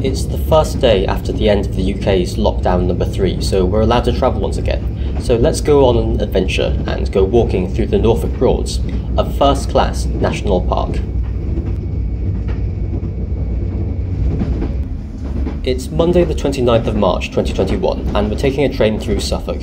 It's the first day after the end of the UK's lockdown number 3, so we're allowed to travel once again. So let's go on an adventure and go walking through the Norfolk Broads, a first-class national park. It's Monday the 29th of March 2021 and we're taking a train through Suffolk.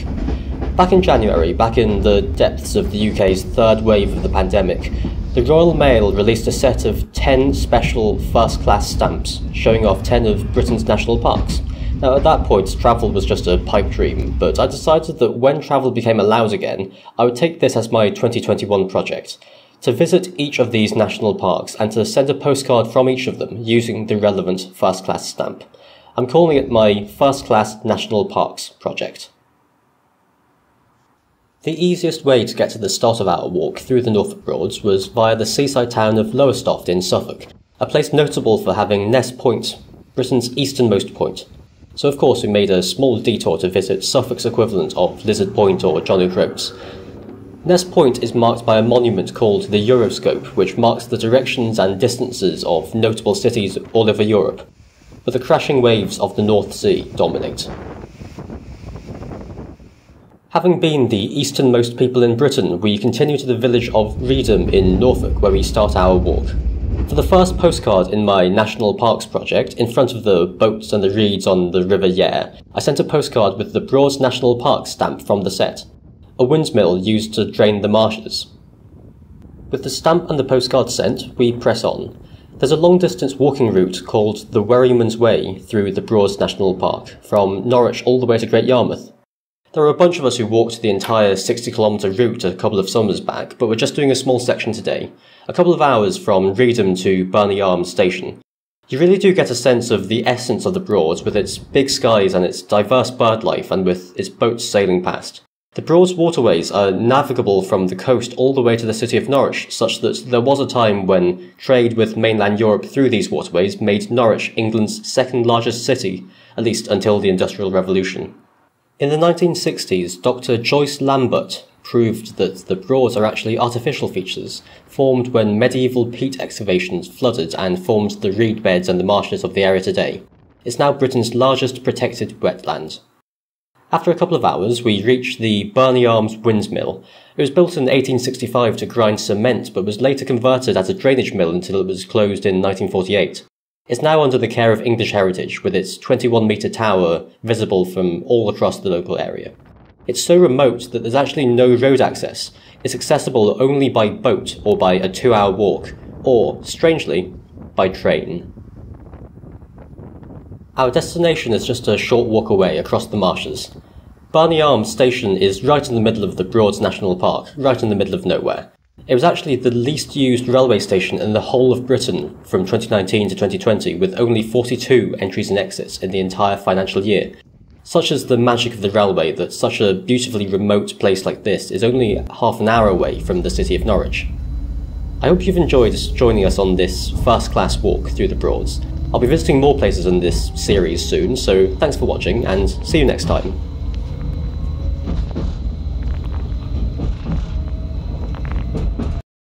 Back in January, back in the depths of the UK's third wave of the pandemic, the Royal Mail released a set of 10 special first-class stamps showing off 10 of Britain's national parks. Now at that point, travel was just a pipe dream, but I decided that when travel became allowed again, I would take this as my 2021 project, to visit each of these national parks and to send a postcard from each of them using the relevant first-class stamp. I'm calling it my First-Class National Parks project. The easiest way to get to the start of our walk through the Norfolk Broads was via the seaside town of Lowestoft in Suffolk, a place notable for having Ness Point, Britain's easternmost point. So of course we made a small detour to visit Suffolk's equivalent of Lizard Point or John O'Groats. Ness Point is marked by a monument called the Euroscope, which marks the directions and distances of notable cities all over Europe, but the crashing waves of the North Sea dominate. Having been the easternmost people in Britain, we continue to the village of Reedham in Norfolk, where we start our walk. For the first postcard in my National Parks project, in front of the boats and the reeds on the River Yare, I sent a postcard with the Broads National Park stamp from the set, a windmill used to drain the marshes. With the stamp and the postcard sent, we press on. There's a long-distance walking route called the Wherryman's Way through the Broads National Park, from Norwich all the way to Great Yarmouth. There are a bunch of us who walked the entire 60-kilometre route a couple of summers back, but we're just doing a small section today, a couple of hours from Reedham to Berney Arms station. You really do get a sense of the essence of the Broads, with its big skies and its diverse bird life and with its boats sailing past. The Broads waterways are navigable from the coast all the way to the city of Norwich, such that there was a time when trade with mainland Europe through these waterways made Norwich England's second largest city, at least until the Industrial Revolution. In the 1960s, Dr. Joyce Lambert proved that the Broads are actually artificial features, formed when medieval peat excavations flooded and formed the reed beds and the marshes of the area today. It's now Britain's largest protected wetland. After a couple of hours, we reached the Berney Arms windmill. It was built in 1865 to grind cement, but was later converted as a drainage mill until it was closed in 1948. It's now under the care of English Heritage, with its 21-metre tower visible from all across the local area. It's so remote that there's actually no road access. It's accessible only by boat or by a 2-hour walk, or, strangely, by train. Our destination is just a short walk away across the marshes. Berney Arms station is right in the middle of the Broads National Park, right in the middle of nowhere. It was actually the least used railway station in the whole of Britain from 2019 to 2020, with only 42 entries and exits in the entire financial year. Such is the magic of the railway that such a beautifully remote place like this is only half an hour away from the city of Norwich. I hope you've enjoyed joining us on this first-class walk through the Broads. I'll be visiting more places in this series soon, so thanks for watching and see you next time.